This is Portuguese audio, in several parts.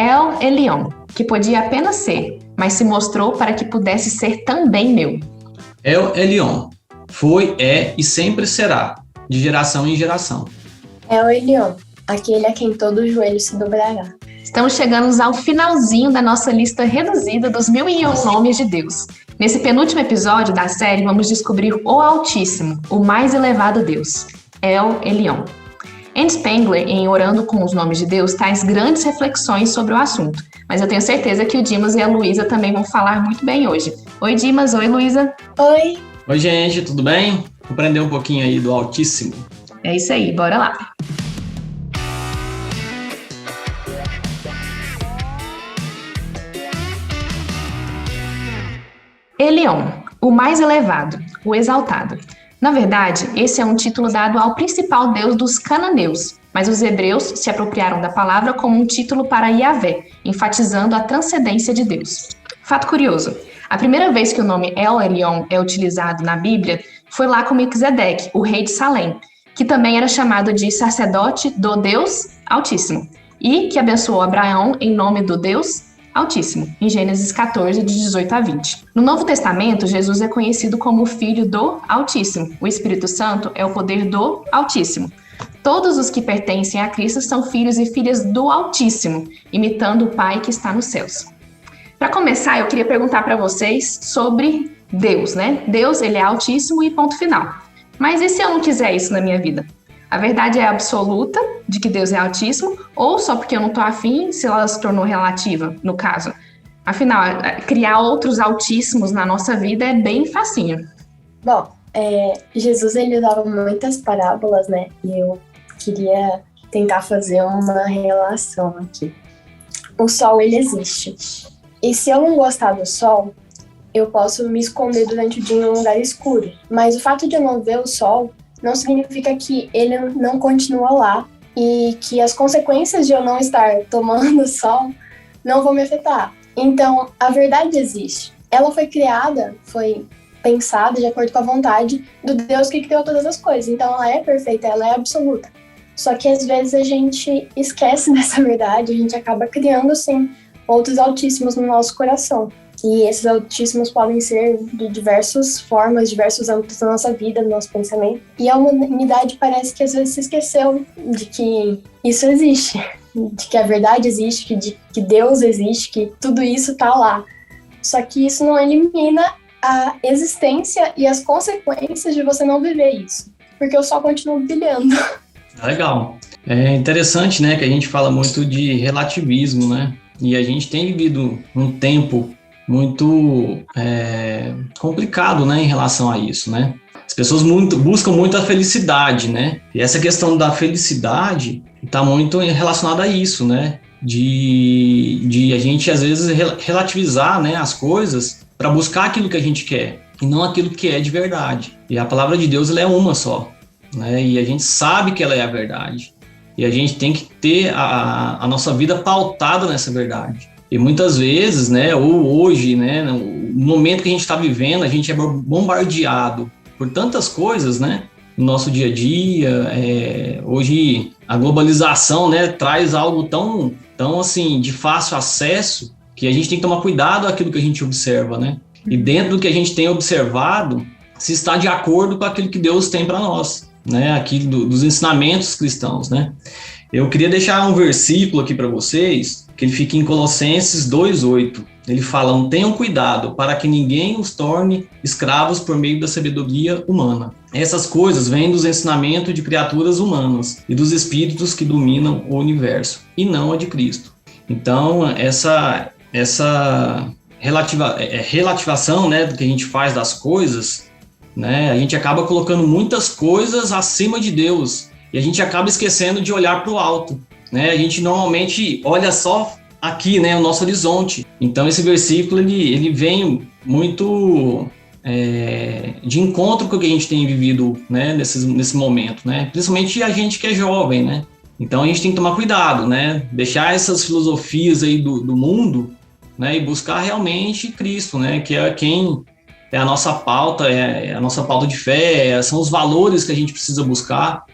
El Elyon, que podia apenas ser, mas se mostrou para que pudesse ser também meu. El Elyon, foi, é e sempre será, de geração em geração. El Elyon, aquele a quem todo joelho se dobrará. Estamos chegando ao finalzinho da nossa lista reduzida dos 1001 nomes de Deus. Nesse penúltimo episódio da série, vamos descobrir o Altíssimo, o mais elevado Deus, El Elyon. Anne Spangler, em Orando com os Nomes de Deus, traz grandes reflexões sobre o assunto, mas eu tenho certeza que o Dimas e a Luísa também vão falar muito bem hoje. Oi, Dimas. Oi, Luísa. Oi. Oi, gente, tudo bem? Vamos aprender um pouquinho aí do Altíssimo. É isso aí, bora lá. Elyon, o mais elevado, o exaltado. Na verdade, esse é um título dado ao principal deus dos cananeus, mas os hebreus se apropriaram da palavra como um título para Yahvé, enfatizando a transcendência de Deus. Fato curioso, a primeira vez que o nome El Elyon é utilizado na Bíblia foi lá com Melquisedeque, o rei de Salém, que também era chamado de sacerdote do Deus Altíssimo, e que abençoou Abraão em nome do Deus Altíssimo, em Gênesis 14, de 18 a 20. No Novo Testamento, Jesus é conhecido como o Filho do Altíssimo. O Espírito Santo é o poder do Altíssimo. Todos os que pertencem a Cristo são filhos e filhas do Altíssimo, imitando o Pai que está nos céus. Para começar, eu queria perguntar para vocês sobre Deus, né? Deus, ele é Altíssimo e ponto final. Mas e se eu não quiser isso na minha vida? A verdade é absoluta de que Deus é Altíssimo, ou só porque eu não estou afim, se ela se tornou relativa, no caso? Afinal, criar outros altíssimos na nossa vida é bem facinho. Bom, Jesus ele usava muitas parábolas, né? E eu queria tentar fazer uma relação aqui. O sol, ele existe. E se eu não gostar do sol, eu posso me esconder durante o dia em um lugar escuro. Mas o fato de eu não ver o sol não significa que ele não continua lá e que as consequências de eu não estar tomando sol não vão me afetar. Então, a verdade existe. Ela foi criada, foi pensada de acordo com a vontade do Deus que criou todas as coisas. Então, ela é perfeita, ela é absoluta. Só que, às vezes, a gente esquece dessa verdade, a gente acaba criando, sim, outros altíssimos no nosso coração. E esses altíssimos podem ser de diversas formas, diversos âmbitos da nossa vida, do nosso pensamento. E a humanidade parece que às vezes se esqueceu de que isso existe, de que a verdade existe, que Deus existe, que tudo isso está lá. Só que isso não elimina a existência e as consequências de você não viver isso, porque o sol continua brilhando. Legal. É interessante, né, que a gente fala muito de relativismo, né? E a gente tem vivido um tempo muito complicado, né, em relação a isso, né? As pessoas buscam muito a felicidade, né? E essa questão da felicidade está muito relacionada a isso, né? De a gente, às vezes, relativizar, né, as coisas para buscar aquilo que a gente quer e não aquilo que é de verdade. E a palavra de Deus, ela é uma só, né? E a gente sabe que ela é a verdade. E a gente tem que ter a nossa vida pautada nessa verdade. E muitas vezes, né, ou hoje, né, no momento que a gente está vivendo, a gente é bombardeado por tantas coisas, né, no nosso dia a dia. Hoje a globalização, né, traz algo tão assim, de fácil acesso, que a gente tem que tomar cuidado com aquilo que a gente observa, né? E dentro do que a gente tem observado, se está de acordo com aquilo que Deus tem para nós, né, aqui dos ensinamentos cristãos, né? Eu queria deixar um versículo aqui para vocês, que ele fica em Colossenses 2:8. Ele fala: tenham cuidado para que ninguém os torne escravos por meio da sabedoria humana. Essas coisas vêm dos ensinamentos de criaturas humanas e dos espíritos que dominam o universo, e não a de Cristo. Então, essa relativação, né, do que a gente faz das coisas, né, a gente acaba colocando muitas coisas acima de Deus, e a gente acaba esquecendo de olhar para o alto, né? A gente normalmente olha só aqui, né, o nosso horizonte. Então esse versículo ele vem muito de encontro com o que a gente tem vivido, né, nesse momento, né? Principalmente a gente que é jovem, né? Então a gente tem que tomar cuidado, né? Deixar essas filosofias aí do mundo, né, e buscar realmente Cristo, né? Que é quem é a nossa pauta, é a nossa pauta de fé, são os valores que a gente precisa buscar.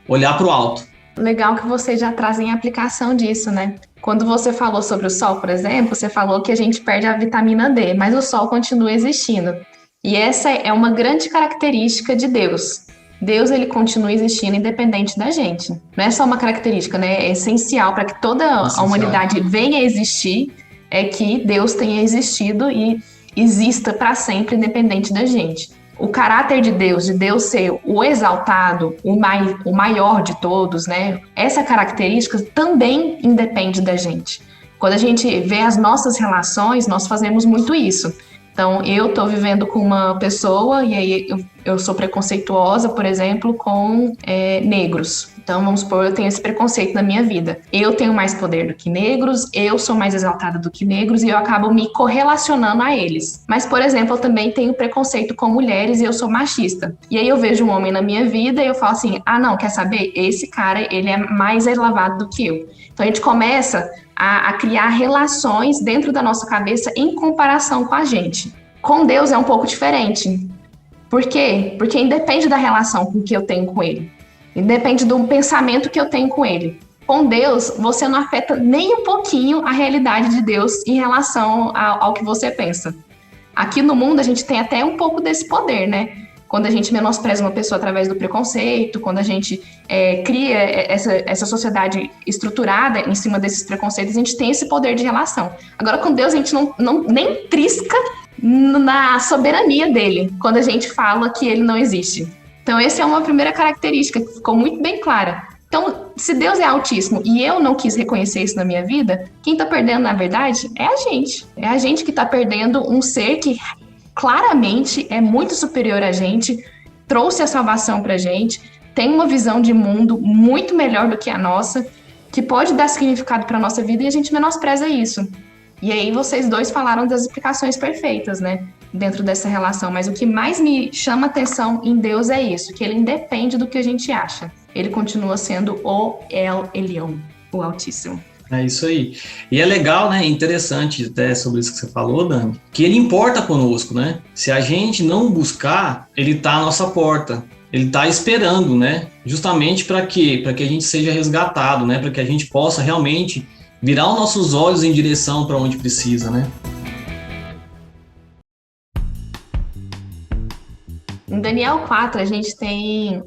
Olhar para o alto. Legal que vocês já trazem a aplicação disso, né? Quando você falou sobre o sol, por exemplo, você falou que a gente perde a vitamina D, mas o sol continua existindo. E essa é uma grande característica de Deus. Deus, ele continua existindo independente da gente. Não é só uma característica, né? É essencial para que toda a humanidade venha a existir, é que Deus tenha existido e exista para sempre, independente da gente. O caráter de Deus ser o exaltado, o maior de todos, né? Essa característica também independe da gente. Quando a gente vê as nossas relações, nós fazemos muito isso. Então, eu estou vivendo com uma pessoa e aí eu sou preconceituosa, por exemplo, com negros. Então, vamos supor, eu tenho esse preconceito na minha vida. Eu tenho mais poder do que negros, eu sou mais exaltada do que negros e eu acabo me correlacionando a eles. Mas, por exemplo, eu também tenho preconceito com mulheres e eu sou machista. E aí eu vejo um homem na minha vida e eu falo assim, não, quer saber? Esse cara, ele é mais elevado do que eu. Então, a gente começa a criar relações dentro da nossa cabeça em comparação com a gente. Com Deus é um pouco diferente. Por quê? Porque independe da relação que eu tenho com ele. Independe do pensamento que eu tenho com ele. Com Deus, você não afeta nem um pouquinho a realidade de Deus em relação ao que você pensa. Aqui no mundo, a gente tem até um pouco desse poder, né? Quando a gente menospreza uma pessoa através do preconceito, quando a gente cria essa sociedade estruturada em cima desses preconceitos, a gente tem esse poder de relação. Agora, com Deus, a gente nem trisca na soberania dele, quando a gente fala que ele não existe. Então, essa é uma primeira característica que ficou muito bem clara. Então, se Deus é altíssimo e eu não quis reconhecer isso na minha vida, quem está perdendo, na verdade, é a gente. É a gente que está perdendo um ser que claramente é muito superior a gente, trouxe a salvação pra gente, tem uma visão de mundo muito melhor do que a nossa, que pode dar significado para nossa vida e a gente menospreza isso. E aí vocês dois falaram das explicações perfeitas, né, dentro dessa relação, mas o que mais me chama atenção em Deus é isso, que ele independe do que a gente acha. Ele continua sendo o El Elyon, o Altíssimo. É isso aí. E é legal, né? Interessante até sobre isso que você falou, Dani, que ele importa conosco, né? Se a gente não buscar, ele está à nossa porta. Ele está esperando, né? Justamente para quê? Para que a gente seja resgatado, né? Para que a gente possa realmente virar os nossos olhos em direção para onde precisa, né? Em Daniel 4, a gente tem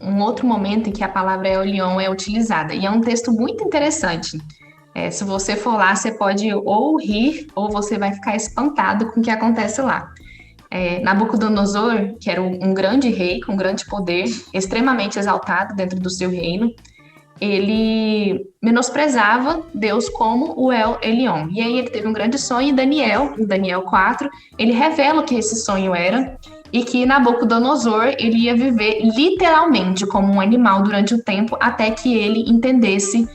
um outro momento em que a palavra Elyon é utilizada. E é um texto muito interessante. Se você for lá, você pode ou rir ou você vai ficar espantado com o que acontece lá. Nabucodonosor, que era um grande rei com grande poder, extremamente exaltado dentro do seu reino, ele menosprezava Deus como o El Elyon. E aí ele teve um grande sonho e em Daniel 4, ele revela o que esse sonho era e que Nabucodonosor ele ia viver literalmente como um animal durante o tempo até que ele entendesse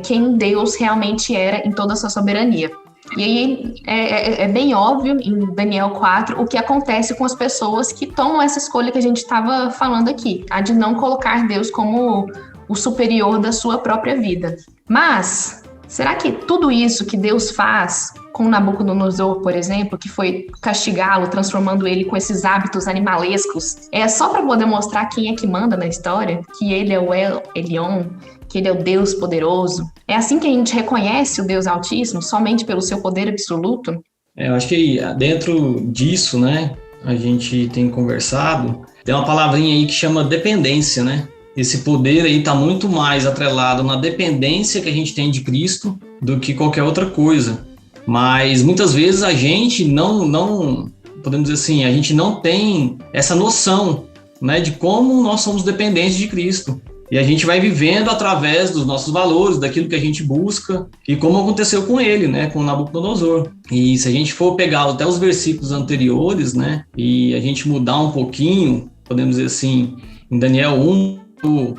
quem Deus realmente era em toda a sua soberania. E aí é bem óbvio em Daniel 4 o que acontece com as pessoas que tomam essa escolha que a gente estava falando aqui, a de não colocar Deus como o superior da sua própria vida. Mas será que tudo isso que Deus faz com Nabucodonosor, por exemplo, que foi castigá-lo, transformando ele com esses hábitos animalescos, é só para poder mostrar quem é que manda na história? Que ele é o El Elyon, que ele é o Deus poderoso? É assim que a gente reconhece o Deus Altíssimo, somente pelo seu poder absoluto? Eu acho que dentro disso, né, a gente tem conversado, tem uma palavrinha aí que chama dependência, né? Esse poder aí está muito mais atrelado na dependência que a gente tem de Cristo do que qualquer outra coisa. Mas muitas vezes a gente não podemos dizer assim, a gente não tem essa noção, né, de como nós somos dependentes de Cristo. E a gente vai vivendo através dos nossos valores, daquilo que a gente busca, e como aconteceu com ele, né, com Nabucodonosor. E se a gente for pegar até os versículos anteriores, né, e a gente mudar um pouquinho, podemos dizer assim, em Daniel 1,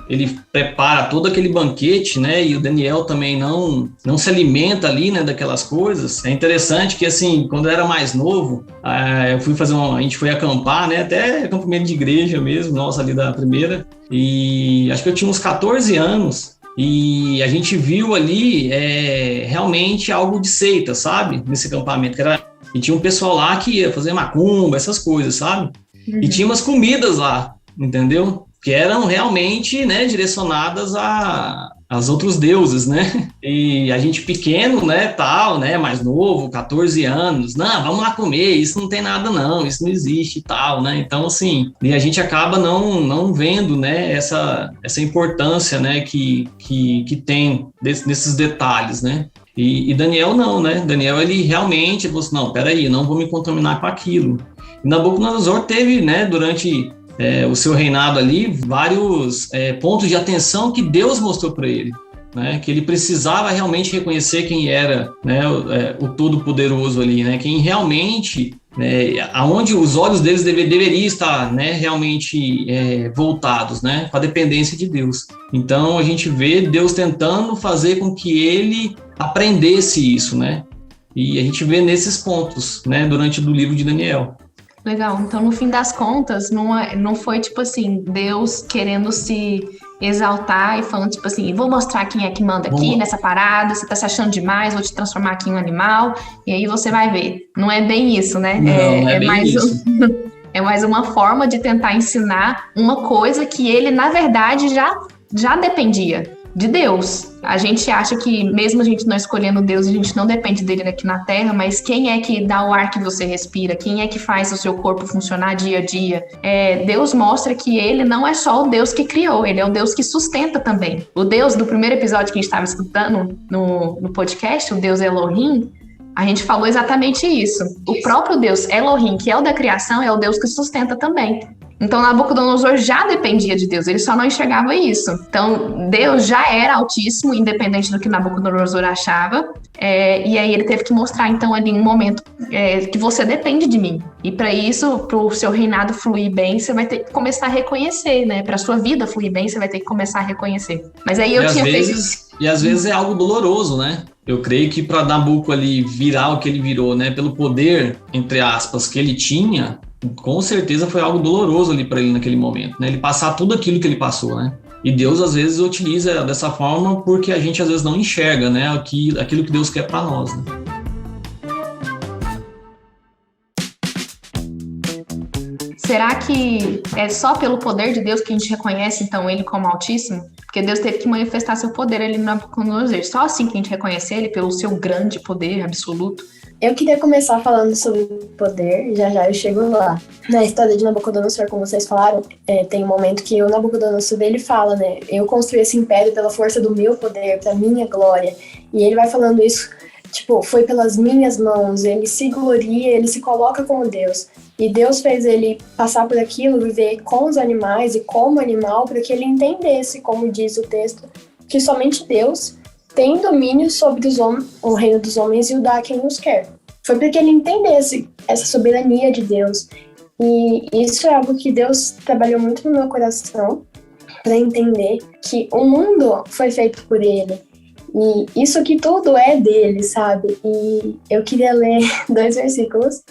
ele prepara todo aquele banquete, né, e o Daniel também não se alimenta ali, né, daquelas coisas. É interessante que, assim, quando eu era mais novo, a gente foi acampar, né, até acampamento de igreja mesmo, nossa, ali da primeira, e acho que eu tinha uns 14 anos, e a gente viu ali realmente algo de seita, sabe, nesse acampamento, e tinha um pessoal lá que ia fazer macumba, essas coisas, sabe, e tinha umas comidas lá, entendeu? Que eram realmente, né, direcionadas a as outros deuses, né? E a gente pequeno, né, tal, né, mais novo, 14 anos, não, vamos lá comer, isso não tem nada não, isso não existe e tal, né? Então, assim, e a gente acaba não vendo, né, essa importância, né, que tem desses detalhes, né? E Daniel não, né? Daniel, ele realmente falou assim, não, peraí, não vou me contaminar com aquilo. E Nabucodonosor teve, né, durante o seu reinado ali, vários pontos de atenção que Deus mostrou para ele, né? Que ele precisava realmente reconhecer quem era, né, o Todo-Poderoso ali, né? Quem realmente, aonde os olhos deles deveriam estar, né, realmente voltados, né, com a dependência de Deus. Então a gente vê Deus tentando fazer com que ele aprendesse isso, né? E a gente vê nesses pontos, né, durante o livro de Daniel. Legal, então no fim das contas, não foi tipo assim, Deus querendo se exaltar e falando tipo assim, vou mostrar quem é que manda aqui nessa parada, você tá se achando demais, vou te transformar aqui em um animal, e aí você vai ver. Não é bem isso, né? Não é bem isso. É mais uma forma de tentar ensinar uma coisa que ele, na verdade, já dependia de Deus. A gente acha que, mesmo a gente não escolhendo Deus, a gente não depende dele aqui na Terra, mas quem é que dá o ar que você respira? Quem é que faz o seu corpo funcionar dia a dia? Deus mostra que ele não é só o Deus que criou, ele é o Deus que sustenta também. O Deus do primeiro episódio que a gente estava escutando no podcast, o Deus Elohim, a gente falou exatamente isso. O próprio Deus Elohim, que é o da criação, é o Deus que sustenta também. Então, Nabucodonosor já dependia de Deus, ele só não enxergava isso. Então, Deus já era altíssimo, independente do que Nabucodonosor achava, e aí ele teve que mostrar, então, ali um momento que você depende de mim. E para isso, para o seu reinado fluir bem, você vai ter que começar a reconhecer, né? Para a sua vida fluir bem, você vai ter que começar a reconhecer. Mas aí eu tinha feito... E às vezes é algo doloroso, né? Eu creio que para Nabuco ali virar o que ele virou, né? Pelo poder, entre aspas, que ele tinha... Com certeza foi algo doloroso ali para ele naquele momento, né? Ele passar tudo aquilo que ele passou, né? E Deus às vezes utiliza dessa forma porque a gente às vezes não enxerga, né? Aquilo que Deus quer para nós, né? Será que é só pelo poder de Deus que a gente reconhece, então, ele como Altíssimo? Porque Deus teve que manifestar seu poder ali no Nabucodonosor. Só assim que a gente reconhece ele, pelo seu grande poder absoluto. Eu queria começar falando sobre poder, já eu chego lá. Na história de Nabucodonosor, como vocês falaram, tem um momento que o Nabucodonosor, ele fala, né, eu construí esse império pela força do meu poder, pra minha glória. E ele vai falando isso, tipo, foi pelas minhas mãos, ele se gloria, ele se coloca como Deus. E Deus fez ele passar por aquilo, viver com os animais e como animal, para que ele entendesse, como diz o texto, que somente Deus tem domínio sobre o reino dos homens e o dá a quem nos quer. Foi para que ele entendesse essa soberania de Deus. E isso é algo que Deus trabalhou muito no meu coração, para entender que o mundo foi feito por ele. E isso aqui tudo é dele, sabe? E eu queria ler 2 versículos.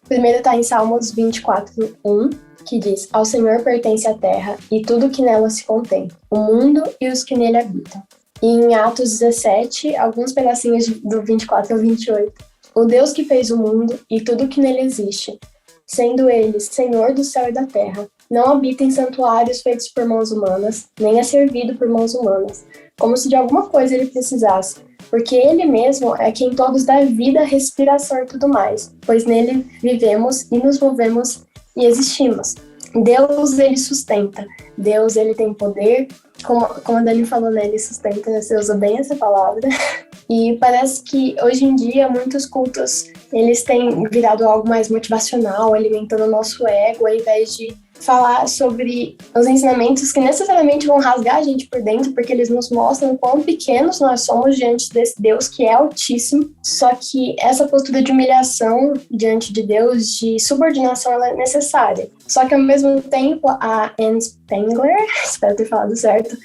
O primeiro está em Salmos 24:1, que diz: Ao Senhor pertence a terra e tudo que nela se contém, o mundo e os que nele habitam. E em Atos 17, alguns pedacinhos do 24 ao 28. O Deus que fez o mundo e tudo que nele existe, sendo ele Senhor do céu e da terra, não habita em santuários feitos por mãos humanas, nem é servido por mãos humanas, como se de alguma coisa ele precisasse, porque ele mesmo é quem todos dá vida, respiração e tudo mais, pois nele vivemos e nos movemos e existimos. Deus, ele sustenta. Deus, ele tem poder. Como a Dani falou, né? Ele sustenta, você usa bem essa palavra. E parece que, hoje em dia, muitos cultos, eles têm virado algo mais motivacional, alimentando o nosso ego, ao invés de falar sobre os ensinamentos que necessariamente vão rasgar a gente por dentro, porque eles nos mostram quão pequenos nós somos diante desse Deus que é altíssimo. Só que essa postura de humilhação diante de Deus, de subordinação, ela é necessária. Só que, ao mesmo tempo, a Anne Spengler, espero ter falado certo,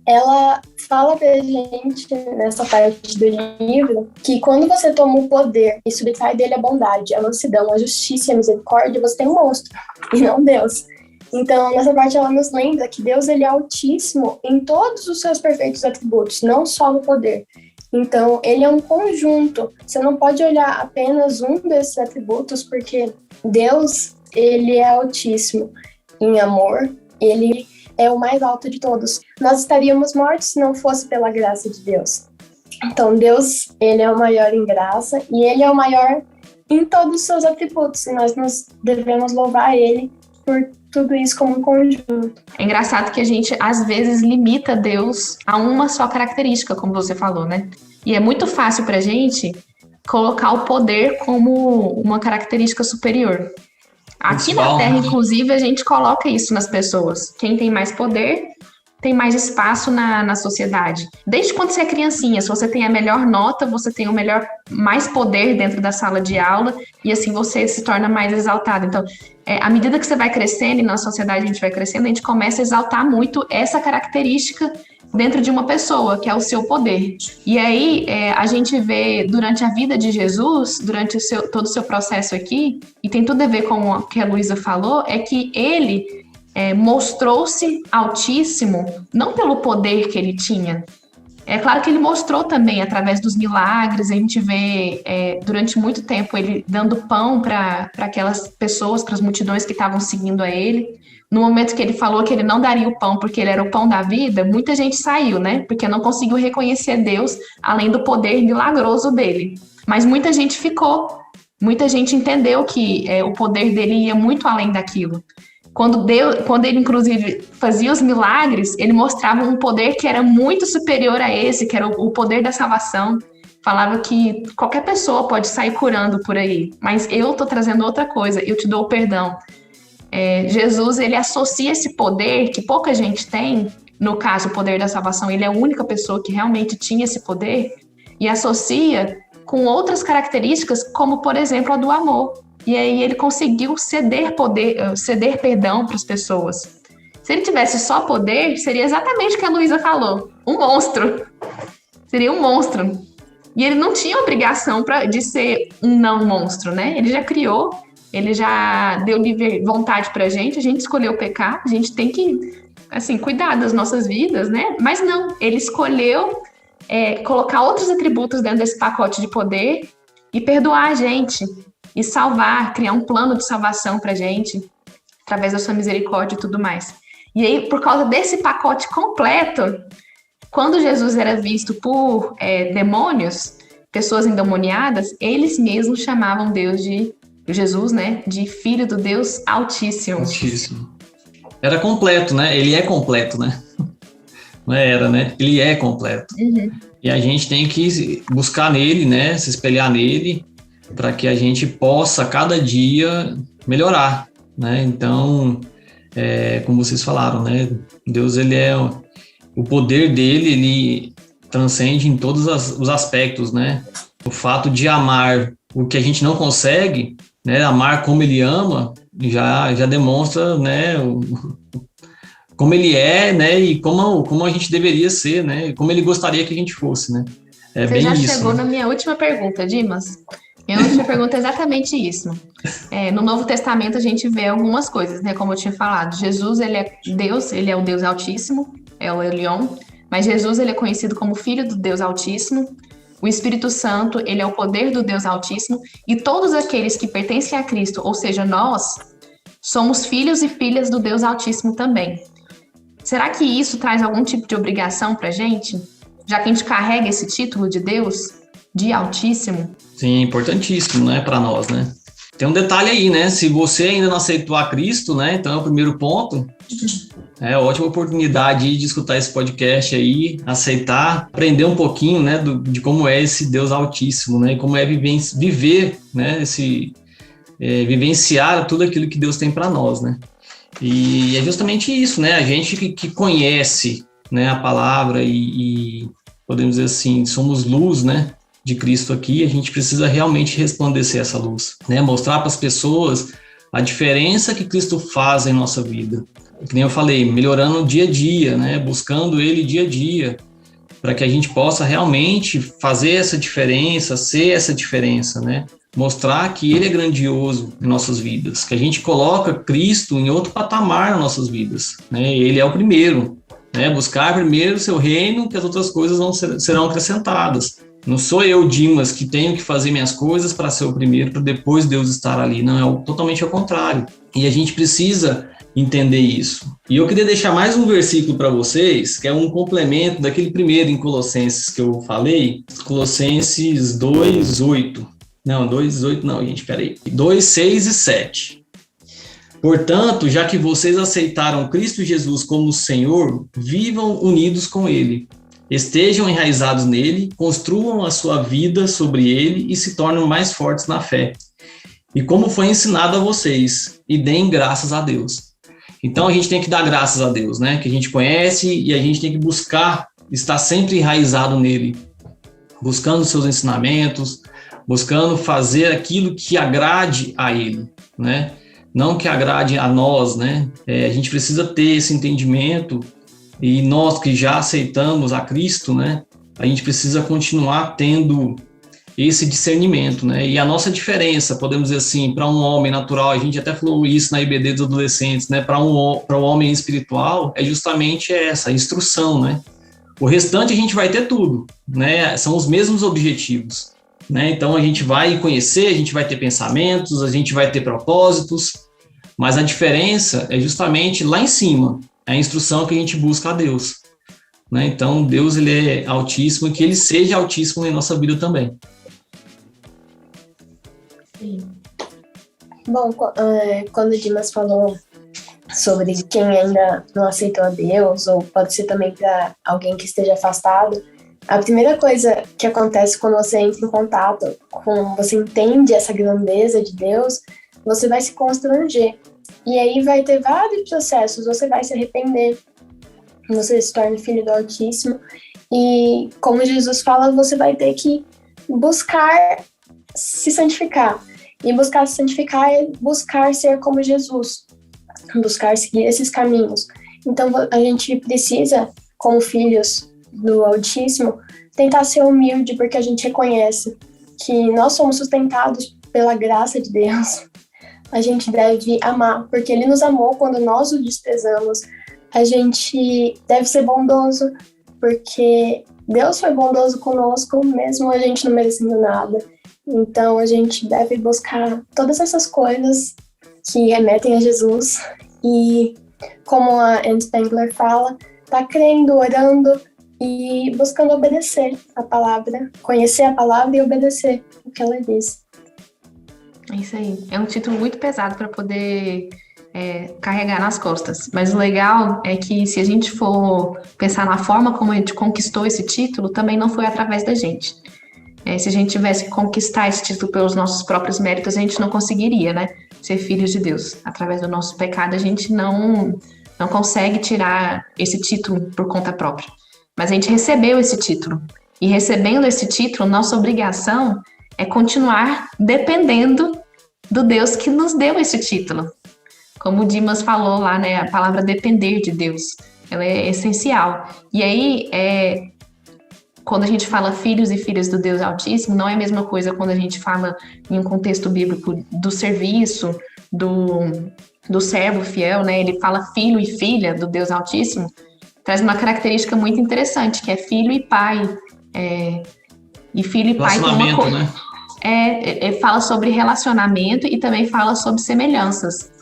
ela fala pra gente, nessa parte do livro, que quando você toma o poder e subtrai dele a bondade, a mansidão, a justiça e a misericórdia, você tem um monstro, e não Deus. Então, nessa parte, ela nos lembra que Deus, ele é altíssimo em todos os seus perfeitos atributos, não só no poder. Então, ele é um conjunto. Você não pode olhar apenas um desses atributos, porque Deus, ele é altíssimo em amor, ele é o mais alto de todos. Nós estaríamos mortos se não fosse pela graça de Deus. Então, Deus, ele é o maior em graça e ele é o maior em todos os seus atributos. E nós devemos louvar ele por tudo isso como um conjunto. É engraçado que a gente, às vezes, limita Deus a uma só característica, como você falou, né? E é muito fácil pra gente colocar o poder como uma característica superior. Aqui na Terra, inclusive, a gente coloca isso nas pessoas. Quem tem mais poder tem mais espaço na sociedade. Desde quando você é criancinha, se você tem a melhor nota, você tem mais poder dentro da sala de aula e assim você se torna mais exaltado. Então, à medida que você vai crescendo e na sociedade a gente vai crescendo, a gente começa a exaltar muito essa característica dentro de uma pessoa, que é o seu poder. E aí, a gente vê durante a vida de Jesus, durante todo o seu processo aqui, e tem tudo a ver com o que a Luísa falou, é que ele mostrou-se altíssimo, não pelo poder que ele tinha. É claro que ele mostrou também através dos milagres, a gente vê durante muito tempo ele dando pão para aquelas pessoas, para as multidões que estavam seguindo a ele. No momento que ele falou que ele não daria o pão porque ele era o pão da vida, muita gente saiu, né? Porque não conseguiu reconhecer Deus além do poder milagroso dele. Mas muita gente ficou, muita gente entendeu que o poder dele ia muito além daquilo. Quando ele, inclusive, fazia os milagres, ele mostrava um poder que era muito superior a esse, que era o poder da salvação. Falava que qualquer pessoa pode sair curando por aí, mas eu estou trazendo outra coisa, eu te dou o perdão. Jesus, ele associa esse poder que pouca gente tem, no caso, o poder da salvação, ele é a única pessoa que realmente tinha esse poder, e associa com outras características, como, por exemplo, a do amor. E aí ele conseguiu ceder perdão para as pessoas. Se ele tivesse só poder, seria exatamente o que a Luísa falou. Um monstro. Seria um monstro. E ele não tinha obrigação de ser um não monstro, né? Ele já criou, ele já deu livre vontade pra gente escolheu pecar, a gente tem que, assim, cuidar das nossas vidas, né? Mas não, ele escolheu colocar outros atributos dentro desse pacote de poder e perdoar a gente. E salvar, criar um plano de salvação pra gente, através da sua misericórdia e tudo mais. E aí, por causa desse pacote completo, quando Jesus era visto por demônios, pessoas endemoniadas, eles mesmos chamavam Jesus, né, de Filho do Deus Altíssimo. Altíssimo. Era completo, né? Ele é completo, né? Não era, né? Ele é completo. Uhum. E a gente tem que buscar nele, né? Se espelhar nele, para que a gente possa, cada dia, melhorar, né? Então, como vocês falaram, né? Deus, ele o poder dele, ele transcende em todos os aspectos, né? O fato de amar o que a gente não consegue, né? Amar como ele ama, já demonstra, né? Como ele é, né? E como a gente deveria ser, né? E como ele gostaria que a gente fosse, né? Você já chegou na minha última pergunta, Dimas. Minha última pergunta é exatamente isso. No Novo Testamento a gente vê algumas coisas, né? Como eu tinha falado, Jesus, ele é Deus, ele é o Deus Altíssimo, é o Elion, mas Jesus, ele é conhecido como Filho do Deus Altíssimo. O Espírito Santo, ele é o poder do Deus Altíssimo, e todos aqueles que pertencem a Cristo, ou seja, nós, somos filhos e filhas do Deus Altíssimo também. Será que isso traz algum tipo de obrigação pra gente? Já que a gente carrega esse título de Deus, de Altíssimo? Sim, importantíssimo, né, para nós, né? Tem um detalhe aí, né? Se você ainda não aceitou a Cristo, né? Então é o primeiro ponto. É ótima oportunidade de escutar esse podcast aí, aceitar, aprender um pouquinho, né, de como é esse Deus Altíssimo, né? E como é viver, né? Vivenciar tudo aquilo que Deus tem para nós, né? E é justamente isso, né? A gente que conhece, né, a palavra e podemos dizer assim, somos luz, né, de Cristo aqui, a gente precisa realmente resplandecer essa luz, né? Mostrar para as pessoas a diferença que Cristo faz em nossa vida. Que nem eu falei, melhorando dia a dia, né? Buscando Ele dia a dia, para que a gente possa realmente fazer essa diferença, ser essa diferença, né? Mostrar que Ele é grandioso em nossas vidas, que a gente coloca Cristo em outro patamar nas nossas vidas, né? Ele é o primeiro, né? Buscar primeiro o seu reino, que as outras coisas serão acrescentadas. Não sou eu, Dimas, que tenho que fazer minhas coisas para ser o primeiro, para depois Deus estar ali. Não, totalmente ao contrário. E a gente precisa entender isso. E eu queria deixar mais um versículo para vocês, que é um complemento daquele primeiro em Colossenses que eu falei, Colossenses 2:8. Não, 2:8 não, gente, peraí. 2:6 e 7. Portanto, já que vocês aceitaram Cristo Jesus como Senhor, vivam unidos com Ele. Estejam enraizados nele, construam a sua vida sobre ele e se tornem mais fortes na fé. E como foi ensinado a vocês, e deem graças a Deus. Então a gente tem que dar graças a Deus, né? Que a gente conhece e a gente tem que buscar estar sempre enraizado nele, buscando seus ensinamentos, buscando fazer aquilo que agrade a ele, né? Não que agrade a nós, né? A gente precisa ter esse entendimento, e nós que já aceitamos a Cristo, né? A gente precisa continuar tendo esse discernimento, né? E a nossa diferença, podemos dizer assim, para um homem natural, a gente até falou isso na IBD dos adolescentes, né? Para um homem espiritual, é justamente essa instrução, né? O restante a gente vai ter tudo, né? São os mesmos objetivos, né? Então a gente vai conhecer, a gente vai ter pensamentos, a gente vai ter propósitos, mas a diferença é justamente lá em cima, é a instrução que a gente busca a Deus, né? Então Deus, ele é altíssimo, e que ele seja altíssimo em nossa vida também. Bom, quando o Dimas falou sobre quem ainda não aceitou a Deus, ou pode ser também para alguém que esteja afastado, a primeira coisa que acontece quando você entra em contato você entende essa grandeza de Deus, você vai se constranger. E aí vai ter vários processos, você vai se arrepender, você se torna filho do Altíssimo, e como Jesus fala, você vai ter que buscar se santificar. E buscar se santificar é buscar ser como Jesus, buscar seguir esses caminhos. Então a gente precisa, como filhos do Altíssimo, tentar ser humilde, porque a gente reconhece que nós somos sustentados pela graça de Deus. A gente deve amar, porque Ele nos amou quando nós o desprezamos. A gente deve ser bondoso, porque Deus foi bondoso conosco, mesmo a gente não merecendo nada. Então, a gente deve buscar todas essas coisas que remetem a Jesus. E, como a Anne Spangler fala, tá crendo, orando e buscando obedecer a palavra, conhecer a palavra e obedecer o que ela diz. É isso aí. É um título muito pesado para poder carregar nas costas. Mas o legal é que, se a gente for pensar na forma como a gente conquistou esse título, também não foi através da gente. Se a gente tivesse que conquistar esse título pelos nossos próprios méritos, a gente não conseguiria, né? Ser filhos de Deus. Através do nosso pecado, a gente não consegue tirar esse título por conta própria. Mas a gente recebeu esse título. E recebendo esse título, nossa obrigação é continuar dependendo do Deus que nos deu esse título. Como o Dimas falou lá, né? A palavra depender de Deus, ela é essencial. E aí, quando a gente fala filhos e filhas do Deus Altíssimo, não é a mesma coisa quando a gente fala em um contexto bíblico do serviço, do servo fiel, né? Ele fala filho e filha do Deus Altíssimo, traz uma característica muito interessante, que é filho e pai. E filho e pai tem uma coisa. Né? Fala sobre relacionamento e também fala sobre semelhanças.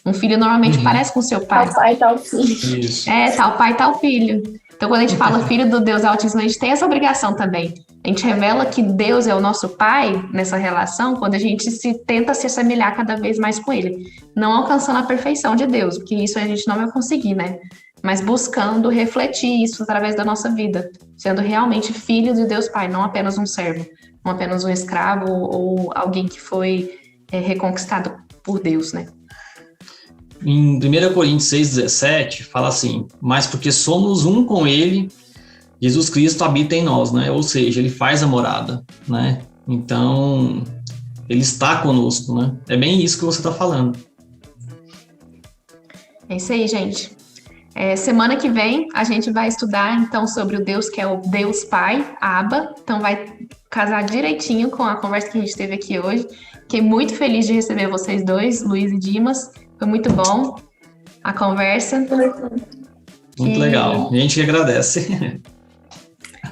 Um filho normalmente parece com seu pai. Tal pai, tal filho. Isso. Tal pai, tal filho. Então, quando a gente fala filho do Deus Altíssimo, a gente tem essa obrigação também. A gente revela que Deus é o nosso pai nessa relação quando a gente tenta se assemelhar cada vez mais com Ele. Não alcançando a perfeição de Deus, porque isso a gente não vai conseguir, né? Mas buscando refletir isso através da nossa vida, sendo realmente filho de Deus Pai, não apenas um servo, não apenas um escravo ou alguém que foi reconquistado por Deus, né? Em 1 Coríntios 6,17, fala assim: mas porque somos um com Ele, Jesus Cristo habita em nós, né? Ou seja, Ele faz a morada, né? Então, Ele está conosco, né? É bem isso que você está falando. É isso aí, gente. Semana que vem a gente vai estudar então sobre o Deus que é o Deus Pai, Abba. Então vai casar direitinho com a conversa que a gente teve aqui hoje. Fiquei muito feliz de receber vocês dois, Luiz e Dimas. Foi muito bom a conversa. Muito legal. A gente agradece.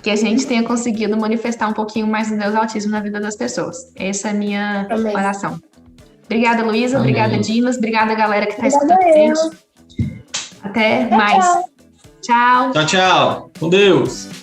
Que a gente tenha conseguido manifestar um pouquinho mais do Deus Altíssimo na vida das pessoas. Essa é a minha oração. Obrigada, Luísa. Obrigada, Dimas. Obrigada, galera que está escutando a gente. Até Tchau, mais. tchau. Tchau. Tchau, tchau. Com Deus.